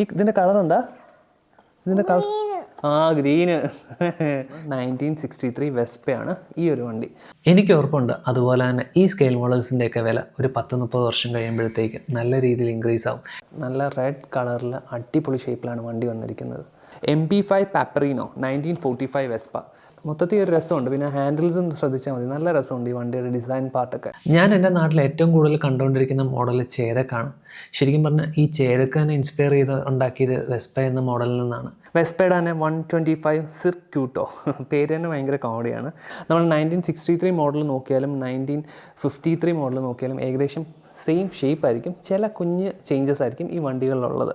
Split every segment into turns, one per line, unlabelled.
ഇതിൻ്റെ കളർ എന്താ? ഇതിൻ്റെ കളർ ഗ്രീന്. 1963 വെസ്പയാണ് ഈ ഒരു വണ്ടി. എനിക്ക് ഉറപ്പുണ്ട് അതുപോലെ തന്നെ ഈ സ്കെയിൽ മോഡൽസിൻ്റെയൊക്കെ വില ഒരു 10-30 വർഷം കഴിയുമ്പോഴത്തേക്ക് നല്ല രീതിയിൽ ഇൻക്രീസ് ആവും. നല്ല റെഡ് കളറിൽ അടിപൊളി ഷേപ്പിലാണ് വണ്ടി വന്നിരിക്കുന്നത്. MP5 പാപ്പറീനോ 1945 Vespa. മൊത്തത്തിൽ ഒരു രസമുണ്ട്. പിന്നെ ഹാൻഡിൽസും ശ്രദ്ധിച്ചാൽ മതി, നല്ല രസമുണ്ട് ഈ വണ്ടിയുടെ ഡിസൈൻ പാർട്ടൊക്കെ. ഞാൻ എൻ്റെ നാട്ടിൽ ഏറ്റവും കൂടുതൽ കണ്ടുകൊണ്ടിരിക്കുന്ന മോഡൽ ചേതക്കാണ്. ശരിക്കും പറഞ്ഞാൽ ഈ ചേതക്കാനെ ഇൻസ്പയർ ചെയ്ത് ഉണ്ടാക്കിയത് വെസ്പ എന്ന മോഡലിൽ നിന്നാണ്. വെസ്പയുടെ തന്നെ 125 സിർക്യൂട്ടോ പേര് തന്നെ ഭയങ്കര കോമഡിയാണ്. നമ്മൾ 1963 മോഡൽ നോക്കിയാലും 1953 മോഡൽ നോക്കിയാലും ഏകദേശം സെയിം ഷേപ്പ് ആയിരിക്കും. ചില കുഞ്ഞ് ചേഞ്ചസ് ആയിരിക്കും ഈ വണ്ടികളിലുള്ളത്.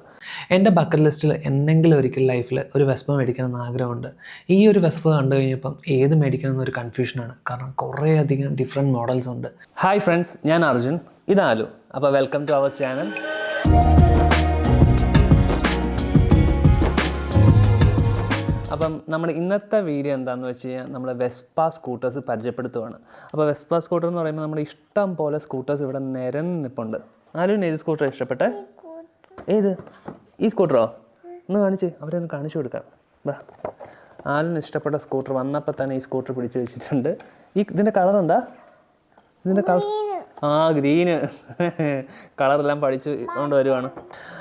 എൻ്റെ ബക്കറ്റ് ലിസ്റ്റിൽ എന്തെങ്കിലും ഒരിക്കൽ ലൈഫിൽ ഒരു വെസ്പ മേടിക്കണമെന്ന് ആഗ്രഹമുണ്ട്. ഈ ഒരു വെസ്പ കണ്ടു കഴിഞ്ഞപ്പം ഏത് മേടിക്കണം എന്നൊരു കൺഫ്യൂഷനാണ്. കാരണം കുറേയധികം ഡിഫറെൻറ്റ് മോഡൽസ് ഉണ്ട്. ഹായ് ഫ്രണ്ട്സ്, ഞാൻ അർജുൻ, ഇതാലു. അപ്പോൾ വെൽക്കം ടു അവർ ചാനൽ. അപ്പം നമ്മുടെ ഇന്നത്തെ വീഡിയോ എന്താണെന്ന് വെച്ച് കഴിഞ്ഞാൽ നമ്മൾ വെസ്പ സ്കൂട്ടേഴ്സ് പരിചയപ്പെടുത്തുകയാണ്. അപ്പോൾ വെസ്പ സ്കൂട്ടർ എന്ന് പറയുമ്പോൾ നമ്മുടെ ഇഷ്ടം പോലെ സ്കൂട്ടേഴ്സ് ഇവിടെ നിരന്ന് നിൽപ്പുണ്ട്. ആരും ഏത് സ്കൂട്ടർ ഇഷ്ടപ്പെട്ടെ? ഏത്? ഈ സ്കൂട്ടറോ? ഒന്ന് കാണിച്ച്, അവരെ ഒന്ന് കാണിച്ചു കൊടുക്കാം. ബാ, ആരും ഇഷ്ടപ്പെട്ട സ്കൂട്ടർ വന്നപ്പോൾ തന്നെ ഈ സ്കൂട്ടർ പിടിച്ച് വെച്ചിട്ടുണ്ട്. ഇതിൻ്റെ കളർ എന്താ? ഇതിൻ്റെ കളർ ഗ്രീന്. കളറെല്ലാം പഠിച്ച് കൊണ്ട് വരുവാണ്.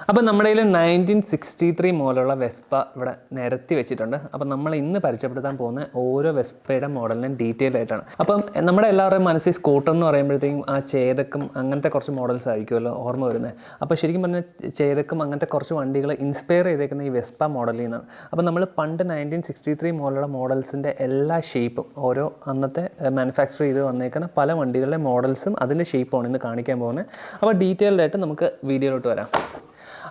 അപ്പം നമ്മുടെ കയ്യിൽ 1963 മോഡലുള്ള വെസ്പ ഇവിടെ നിരത്തി വെച്ചിട്ടുണ്ട്. അപ്പം നമ്മൾ ഇന്ന് പരിചയപ്പെടുത്താൻ പോകുന്ന ഓരോ വെസ്പയുടെ മോഡലിനും ഡീറ്റെയിൽ ആയിട്ടാണ്. അപ്പം നമ്മുടെ എല്ലാവരുടെയും മനസ്സിൽ സ്കൂട്ടർ എന്ന് പറയുമ്പോഴത്തേക്കും ആ ചേതക്കും അങ്ങനത്തെ കുറച്ച് മോഡൽസ് ആയിരിക്കുമല്ലോ ഓർമ്മ വരുന്നത്. അപ്പോൾ ശരിക്കും പറഞ്ഞാൽ ചേതക്കും അങ്ങനത്തെ കുറച്ച് വണ്ടികൾ ഇൻസ്പയർ ചെയ്തേക്കുന്ന ഈ വെസ്പ മോഡലിൽ നിന്നാണ്. അപ്പം നമ്മൾ പണ്ട് 1963 മോഡലുള്ള മോഡൽസിൻ്റെ എല്ലാ ഷേപ്പും ഓരോ അന്നത്തെ മാനുഫാക്ചർ ചെയ്ത് വന്നേക്കുന്ന പല വണ്ടികളുടെ മോഡൽസും അതിൻ്റെ ഷേപ്പാണ് ഇന്ന് കാണിക്കാൻ പോകുന്നത്. അപ്പോൾ ഡീറ്റെയിൽഡ് ആയിട്ട് നമുക്ക് വീഡിയോയിലോട്ട് വരാം.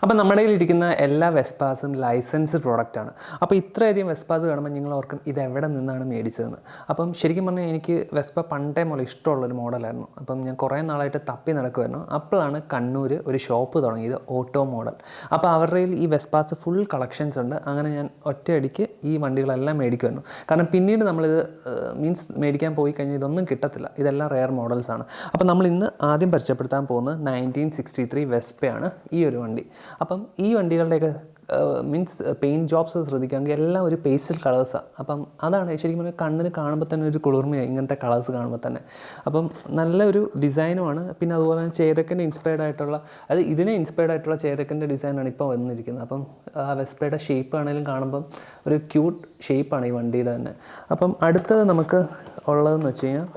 അപ്പം നമ്മുടെ കയ്യിലിരിക്കുന്ന എല്ലാ വെസ്പാസും ലൈസൻസ്ഡ് പ്രോഡക്റ്റാണ്. അപ്പോൾ ഇത്രയധികം വെസ്പാസ് കാണുമ്പോൾ നിങ്ങൾ ഓർക്കും ഇത് എവിടെ നിന്നാണ് മേടിച്ചതെന്ന്. അപ്പം ശരിക്കും പറഞ്ഞാൽ എനിക്ക് വെസ്പ പണ്ടേ മുതൽ ഇഷ്ടമുള്ളൊരു മോഡലായിരുന്നു. അപ്പം ഞാൻ കുറേ നാളായിട്ട് തപ്പി നടക്കുമായിരുന്നു. അപ്പോഴാണ് കണ്ണൂർ ഒരു ഷോപ്പ് തുടങ്ങിയത്, ഓട്ടോ മോഡൽ. അപ്പോൾ അവരുടെ കയ്യിൽ ഈ വെസ്പാസ് ഫുൾ കളക്ഷൻസ് ഉണ്ട്. അങ്ങനെ ഞാൻ ഒറ്റയടിക്ക് ഈ വണ്ടികളെല്ലാം മേടിക്കുമായിരുന്നു. കാരണം പിന്നീട് നമ്മളിത് മേടിക്കാൻ പോയി കഴിഞ്ഞാൽ ഇതൊന്നും കിട്ടത്തില്ല, ഇതെല്ലാം റെയർ മോഡൽസാണ്. അപ്പോൾ നമ്മൾ ഇന്ന് ആദ്യം പരിചയപ്പെടുത്താൻ പോകുന്നത് 1963 വെസ്പയാണ് ഈ ഒരു വണ്ടി. അപ്പം ഈ വണ്ടികളുടെയൊക്കെ പെയിൻറ്റ് ജോബ്സ് ശ്രദ്ധിക്കുകയാണെങ്കിൽ എല്ലാം ഒരു പേസ്റ്റൽ കളേഴ്സാണ്. അപ്പം അതാണ് ശരിക്കും പറഞ്ഞാൽ കണ്ണിന് കാണുമ്പോൾ തന്നെ ഒരു കുളിർമയാണ് ഇങ്ങനത്തെ കളേഴ്സ് കാണുമ്പോൾ തന്നെ. അപ്പം നല്ലൊരു ഡിസൈനുമാണ്. പിന്നെ അതുപോലെ തന്നെ ചേതക്കിൻ്റെ ഇൻസ്പയർഡ് ആയിട്ടുള്ള ഇതിനെ ഇൻസ്പയർഡ് ആയിട്ടുള്ള ചേതക്കിൻ്റെ ഡിസൈനാണ് ഇപ്പോൾ വന്നിരിക്കുന്നത്. അപ്പം ആ വെസ്പയുടെ ഷേപ്പ് ആണെങ്കിലും കാണുമ്പം ഒരു ക്യൂട്ട് ഷേപ്പാണ് ഈ വണ്ടിയുടെ തന്നെ. അപ്പം അടുത്തത് നമുക്ക് ഉള്ളതെന്ന് വെച്ച് കഴിഞ്ഞാൽ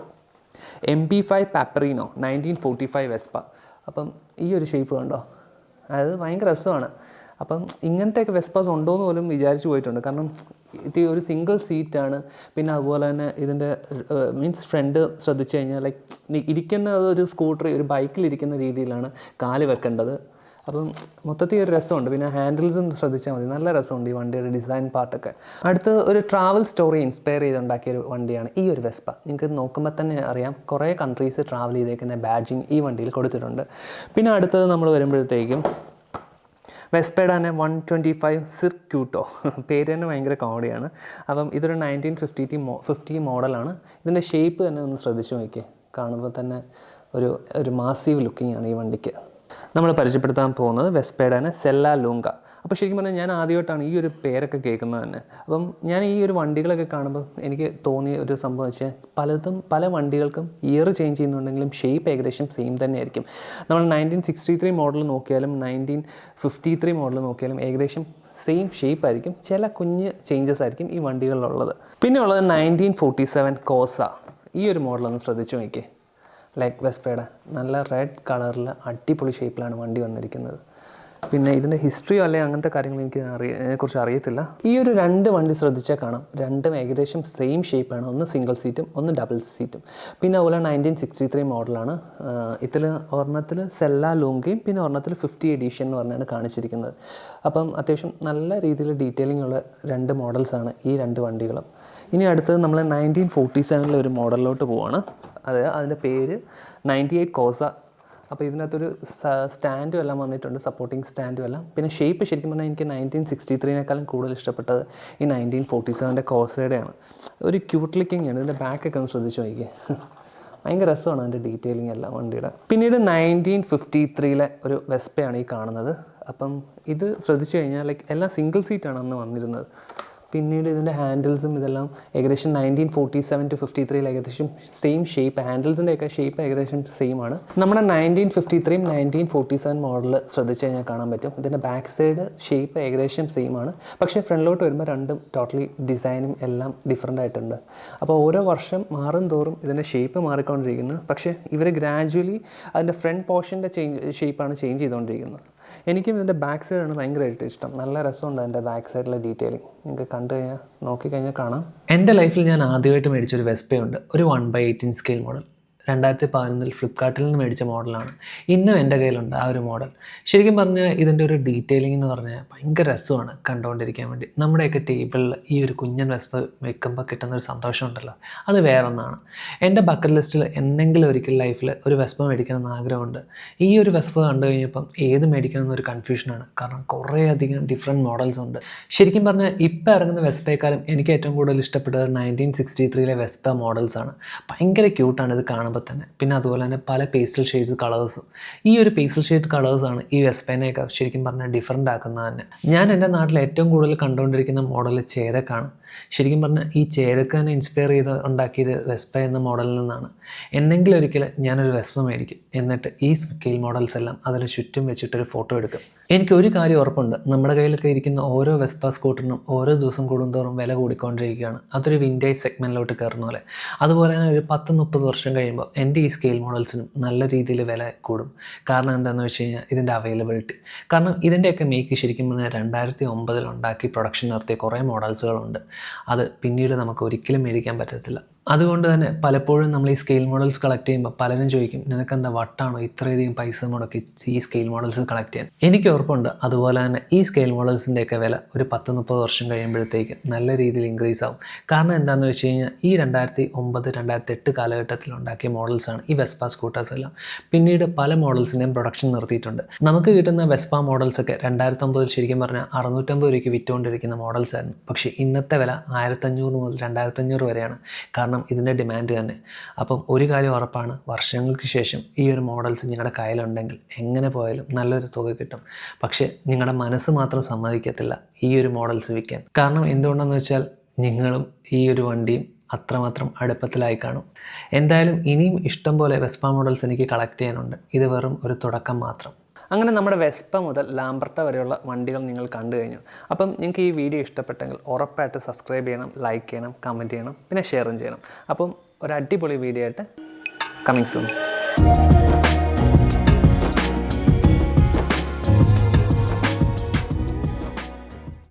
MP5 പാപ്പറീനോ 1945 വെസ്പ. അപ്പം ഈ ഒരു ഷേപ്പ് കണ്ടോ, അത് ഭയങ്കര രസമാണ്. അപ്പം ഇങ്ങനത്തെയൊക്കെ വെസ്പാസ് ഉണ്ടോയെന്ന് പോലും വിചാരിച്ചു പോയിട്ടുണ്ട്. കാരണം ഇത് ഒരു സിംഗിൾ സീറ്റാണ്. പിന്നെ അതുപോലെ തന്നെ ഇതിൻ്റെ ഫ്രണ്ട് ശ്രദ്ധിച്ചു കഴിഞ്ഞാൽ ഇരിക്കുന്ന ഒരു സ്കൂട്ടർ ഒരു ബൈക്കിലിരിക്കുന്ന രീതിയിലാണ് കാല് വെക്കേണ്ടത്. അപ്പം മൊത്തത്തിൽ ഒരു രസമുണ്ട്. പിന്നെ ഹാൻഡിൽസും ശ്രദ്ധിച്ചാൽ മതി, നല്ല രസമുണ്ട് ഈ വണ്ടിയുടെ ഡിസൈൻ പാർട്ടൊക്കെ. അടുത്തത് ഒരു ട്രാവൽ സ്റ്റോറി ഇൻസ്പയർ ചെയ്തുണ്ടാക്കിയൊരു വണ്ടിയാണ് ഈ ഒരു വെസ്പ. നിങ്ങൾക്ക് നോക്കുമ്പോൾ തന്നെ അറിയാം കുറേ കൺട്രീസ് ട്രാവൽ ചെയ്തേക്കുന്ന ബാഡ്ജിങ് ഈ വണ്ടിയിൽ കൊടുത്തിട്ടുണ്ട്. പിന്നെ അടുത്തത് നമ്മൾ വരുമ്പോഴത്തേക്കും വെസ്പയുടെ തന്നെ 125 സിർക്യൂട്ടോ പേര് തന്നെ ഭയങ്കര കോമഡിയാണ്. അപ്പം ഇതൊരു 1950 മോഡലാണ്. ഇതിൻ്റെ ഷേപ്പ് തന്നെ ഒന്ന് ശ്രദ്ധിച്ചു നോക്കിയേ, കാണുമ്പോൾ തന്നെ ഒരു മാസീവ് ലുക്കിംഗ് ആണ് ഈ വണ്ടിക്ക്. നമ്മൾ പരിചയപ്പെടുത്താൻ പോകുന്നത് വെസ്പയുടെ തന്നെ സെല്ലാ ലൂങ്ക. അപ്പോൾ ശരിക്കും പറഞ്ഞാൽ ഞാൻ ആദ്യമായിട്ടാണ് ഈ ഒരു പേരൊക്കെ കേൾക്കുന്നത് തന്നെ. അപ്പം ഞാൻ ഈ ഒരു വണ്ടികളൊക്കെ കാണുമ്പോൾ എനിക്ക് തോന്നിയ ഒരു സംഭവം വെച്ചാൽ പല വണ്ടികൾക്കും ഇയർ ചേഞ്ച് ചെയ്യുന്നുണ്ടെങ്കിലും ഷേപ്പ് ഏകദേശം സെയിം തന്നെയായിരിക്കും. നമ്മൾ 1963 മോഡൽ നോക്കിയാലും 1953 മോഡൽ നോക്കിയാലും ഏകദേശം സെയിം ഷേപ്പ് ആയിരിക്കും. ചില കുഞ്ഞ് ചേഞ്ചസ് ആയിരിക്കും ഈ വണ്ടികളിലുള്ളത്. പിന്നെ ഉള്ളത് 1947 കോസ. ഈ ഒരു മോഡലൊന്ന് ശ്രദ്ധിച്ചു നോക്കിയേ, ലൈക്ക് വെസ്പയുടെ നല്ല റെഡ് കളറിൽ അടിപൊളി ഷേപ്പിലാണ് വണ്ടി വന്നിരിക്കുന്നത്. പിന്നെ ഇതിൻ്റെ ഹിസ്റ്ററിയോ അല്ലെങ്കിൽ അങ്ങനത്തെ കാര്യങ്ങൾ ഇതിനെക്കുറിച്ച് അറിയത്തില്ല. ഈ ഒരു രണ്ട് വണ്ടി ശ്രദ്ധിച്ചാൽ കാണാം, രണ്ടും ഏകദേശം സെയിം ഷേപ്പാണ്. ഒന്ന് സിംഗിൾ സീറ്റും ഒന്ന് ഡബിൾ സീറ്റും. പിന്നെ അതുപോലെ 1963 മോഡലാണ്. ഇതിൽ ഒരെണ്ണത്തിൽ സെല്ലാ ലൂങ്കയും പിന്നെ ഒരെണ്ണത്തിൽ 50 എഡീഷൻ എന്ന് പറഞ്ഞാണ് കാണിച്ചിരിക്കുന്നത്. അപ്പം അത്യാവശ്യം നല്ല രീതിയിൽ ഡീറ്റെയിലിംഗ് ഉള്ള രണ്ട് മോഡൽസാണ് ഈ രണ്ട് വണ്ടികളും. ഇനി അടുത്തത് നമ്മൾ 1947 ഒരു മോഡലിലോട്ട് പോവാണ്. അതിൻ്റെ പേര് 98 കോസ. അപ്പോൾ ഇതിനകത്തൊരു സ്റ്റാൻഡും എല്ലാം വന്നിട്ടുണ്ട്, സപ്പോർട്ടിങ് സ്റ്റാൻഡും എല്ലാം. പിന്നെ ഷേപ്പ് ശരിക്കും പറഞ്ഞാൽ എനിക്ക് 1963 കൂടുതൽ ഇഷ്ടപ്പെട്ടത് ഈ 1947 കോസയുടെയാണ്. ഒരു ക്യൂട്ട് ലുക്കിംഗ് ആണ്. ഇതിൻ്റെ ബാക്കൊക്കെ ഒന്ന് ശ്രദ്ധിച്ച് നോക്കിയേ, ഭയങ്കര രസമാണ് അതിൻ്റെ ഡീറ്റെയിലിംഗ് എല്ലാം വണ്ടിയുടെ. പിന്നീട് 1953 ഒരു വെസ്പയാണ് ഈ കാണുന്നത്. അപ്പം ഇത് ശ്രദ്ധിച്ചു കഴിഞ്ഞാൽ ലൈക്ക് എല്ലാം സിംഗിൾ സീറ്റാണ് അന്ന് വന്നിരുന്നത്. പിന്നീട് ഇതിൻ്റെ ഹാൻഡിൽസും ഇതെല്ലാം ഏകദേശം 1947 to 53 ഏകദേശം സെയിം ഷേപ്പ്, ഹാൻഡിൽസിൻ്റെയൊക്കെ ഷേപ്പ് ഏകദേശം സെയിം ആണ്. നമ്മുടെ 1953 1947 മോഡൽ ശ്രദ്ധിച്ചു കഴിഞ്ഞാൽ കാണാൻ പറ്റും. ഇതിൻ്റെ ബാക്ക് സൈഡ് ഷേപ്പ് ഏകദേശം സെയിം ആണ്, പക്ഷേ ഫ്രണ്ടിലോട്ട് വരുമ്പോൾ രണ്ടും ടോട്ടലി ഡിസൈനും എല്ലാം ഡിഫറെൻ്റ് ആയിട്ടുണ്ട്. അപ്പോൾ ഓരോ വർഷം മാറും തോറും ഇതിൻ്റെ ഷേപ്പ് മാറിക്കൊണ്ടിരിക്കുന്നു. പക്ഷേ ഇവർ ഗ്രാജുവലി അതിൻ്റെ ഫ്രണ്ട് പോർഷൻ്റെ ഷേപ്പാണ് ചേഞ്ച് ചെയ്തുകൊണ്ടിരിക്കുന്നത്. എനിക്കും ഇതിൻ്റെ ബാക്ക് സൈഡാണ് ഭയങ്കരമായിട്ട് ഇഷ്ടം. നല്ല രസമുണ്ട് അതിൻ്റെ ബാക്ക് സൈഡിലെ ഡീറ്റെയിലിംഗ്. നിങ്ങൾക്ക് കണ്ടു കഴിഞ്ഞാൽ നോക്കിക്കഴിഞ്ഞാൽ കാണാം. എൻ്റെ ലൈഫിൽ ഞാൻ ആദ്യമായിട്ട് മേടിച്ചൊരു വെസ്പയുണ്ട്, ഒരു 1/18 സ്കെയിൽ മോഡൽ. 2011 ഫ്ലിപ്കാർട്ടിൽ നിന്ന് മേടിച്ച മോഡലാണ്. ഇന്നും എൻ്റെ കയ്യിലുണ്ട് ആ ഒരു മോഡൽ. ശരിക്കും പറഞ്ഞാൽ ഇതിൻ്റെ ഒരു ഡീറ്റെയിലിംഗ് എന്ന് പറഞ്ഞാൽ ഭയങ്കര രസമാണ് കണ്ടുകൊണ്ടിരിക്കാൻ വേണ്ടി. നമ്മുടെയൊക്കെ ടേബിളിൽ ഈ ഒരു കുഞ്ഞൻ വെസ്പ വെക്കുമ്പോൾ കിട്ടുന്നൊരു സന്തോഷമുണ്ടല്ലോ, അത് വേറൊന്നാണ്. എൻ്റെ ബക്കറ്റ് ലിസ്റ്റിൽ എന്തെങ്കിലും ഒരിക്കൽ ലൈഫിൽ ഒരു വെസ്പ മേടിക്കണമെന്ന് ആഗ്രഹമുണ്ട്. ഈ ഒരു വെസ്പ കണ്ടു കഴിഞ്ഞപ്പം ഏത് മേടിക്കണം എന്നൊരു കൺഫ്യൂഷനാണ്. കാരണം കുറേയധികം ഡിഫറെൻറ്റ് മോഡൽസ് ഉണ്ട്. ശരിക്കും പറഞ്ഞാൽ ഇപ്പോൾ ഇറങ്ങുന്ന വെസ്പയെക്കാളും എനിക്ക് ഏറ്റവും കൂടുതൽ ഇഷ്ടപ്പെട്ടത് 1963 വെസ്പ മോഡൽസാണ്. ഭയങ്കര ക്യൂട്ടാണ് ഇത് കാണുമ്പോൾ തന്നെ. പിന്നെ അതുപോലെ തന്നെ പല പേസ്റ്റൽ ഷെയ്ഡ്സ് കളേഴ്സും. ഈ ഒരു പേസ്റ്റൽ ഷെയ്ഡ് കളേഴ്സാണ് ഈ വെസ്പേനെയൊക്കെ ശരിക്കും പറഞ്ഞാൽ ഡിഫറെൻ്റ് ആക്കുന്നത് തന്നെ. ഞാൻ എൻ്റെ നാട്ടിൽ ഏറ്റവും കൂടുതൽ കണ്ടുകൊണ്ടിരിക്കുന്ന മോഡൽ ചേതക്കാണ്. ശരിക്കും പറഞ്ഞാൽ ഈ ചേതക്കാനെ ഇൻസ്പയർ ചെയ്ത് ഉണ്ടാക്കിയത് വെസ്പ എന്ന മോഡലിൽ നിന്നാണ്. എന്തെങ്കിലും ഒരിക്കൽ ഞാനൊരു വെസ്പ മേടിക്കും, എന്നിട്ട് ഈ സ്കെയിൽ മോഡൽസ് എല്ലാം അതിന് ചുറ്റും വെച്ചിട്ടൊരു ഫോട്ടോ എടുക്കും. എനിക്കൊരു കാര്യം ഉറപ്പുണ്ട്, നമ്മുടെ കയ്യിലൊക്കെ ഇരിക്കുന്ന ഓരോ വെസ്പ സ്കൂട്ടറിനും ഓരോ ദിവസം കൂടുന്തോറും വില കൂടിക്കൊണ്ടിരിക്കുകയാണ്. അതൊരു വിൻറ്റേജ് സെഗ്മെൻറ്റിലോട്ട് കയറുന്ന പോലെ. അതുപോലെ തന്നെ ഒരു 10-30 വർഷം കഴിയുമ്പോൾ എൻ്റെ ഈ സ്കെയിൽ മോഡൽസിനും നല്ല രീതിയിൽ വില കൂടും. കാരണം എന്താണെന്ന് വെച്ച് കഴിഞ്ഞാൽ ഇതിൻ്റെ അവൈലബിലിറ്റി. കാരണം ഇതിൻ്റെയൊക്കെ മേക്ക് ശരിക്കും പറഞ്ഞാൽ 2009 ഉണ്ടാക്കി പ്രൊഡക്ഷൻ നടത്തിയ കുറേ മോഡൽസുകളുണ്ട്. അത് പിന്നീട് നമുക്ക് ഒരിക്കലും മേടിക്കാൻ പറ്റത്തില്ല. അതുകൊണ്ട് തന്നെ പലപ്പോഴും നമ്മൾ ഈ സ്കെയിൽ മോഡൽസ് കളക്ട് ചെയ്യുമ്പോൾ പലരും ചോദിക്കും, നിനക്കെന്താ വട്ടാണോ ഇത്രയധികം പൈസ മുടക്കി ഈ സ്കെയിൽ മോഡൽസ് കളക്ട് ചെയ്യാൻ? എനിക്ക് ഉറപ്പുണ്ട് അതുപോലെ തന്നെ ഈ സ്കെയിൽ മോഡൽസിൻ്റെയൊക്കെ വില ഒരു 10-30 വർഷം കഴിയുമ്പോഴത്തേക്ക് നല്ല രീതിയിൽ ഇൻക്രീസ് ആവും. കാരണം എന്താണെന്ന് വെച്ച് കഴിഞ്ഞാൽ ഈ 2009-2008 കാലഘട്ടത്തിൽ ഉണ്ടാക്കിയ മോഡൽസാണ് ഈ വെസ്പ സ്കൂട്ടേഴ്സ് എല്ലാം. പിന്നീട് പല മോഡൽസിൻ്റെയും പ്രൊഡക്ഷൻ നിർത്തിയിട്ടുണ്ട്. നമുക്ക് കിട്ടുന്ന വെസ്പ മോഡൽസൊക്കെ 2009 ശരിക്കും പറഞ്ഞാൽ 650 രൂപയ്ക്ക് വിറ്റുകൊണ്ടിരിക്കുന്ന മോഡൽസ് ആയിരുന്നു. പക്ഷേ ഇന്നത്തെ വില 1500 മുതൽ 2500 വരെയാണ്. കാരണം ഇതിൻ്റെ ഡിമാൻഡ് തന്നെ. അപ്പം ഒരു കാര്യം ഉറപ്പാണ്, വർഷങ്ങൾക്ക് ശേഷം ഈ ഒരു മോഡൽസ് നിങ്ങളുടെ കയ്യിലുണ്ടെങ്കിൽ എങ്ങനെ പോയാലും നല്ലൊരു തുക കിട്ടും. പക്ഷേ നിങ്ങളുടെ മനസ്സ് മാത്രം സമ്മതിക്കത്തില്ല ഈ ഒരു മോഡൽസ് വിൽക്കാൻ. കാരണം എന്തുകൊണ്ടെന്ന് വെച്ചാൽ നിങ്ങളും ഈ ഒരു വണ്ടിയും അത്രമാത്രം അടുപ്പത്തിലായി കാണും. എന്തായാലും ഇനിയും ഇഷ്ടം പോലെ വെസ്പ മോഡൽസ് എനിക്ക് കളക്ട് ചെയ്യാനുണ്ട്. ഇത് വെറും ഒരു തുടക്കം മാത്രം. അങ്ങനെ നമ്മുടെ വെസ്പ മുതൽ ലാംബർട്ട വരെയുള്ള വണ്ടികൾ നിങ്ങൾ കണ്ടു കഴിഞ്ഞു. അപ്പം നിങ്ങൾക്ക് ഈ വീഡിയോ ഇഷ്ടപ്പെട്ടെങ്കിൽ ഉറപ്പായിട്ട് സബ്സ്ക്രൈബ് ചെയ്യണം, ലൈക്ക് ചെയ്യണം, കമൻറ്റ് ചെയ്യണം, പിന്നെ ഷെയറും ചെയ്യണം. അപ്പം ഒരു അടിപൊളി വീഡിയോ ആയിട്ട് കമ്മിങ് സൂൺ.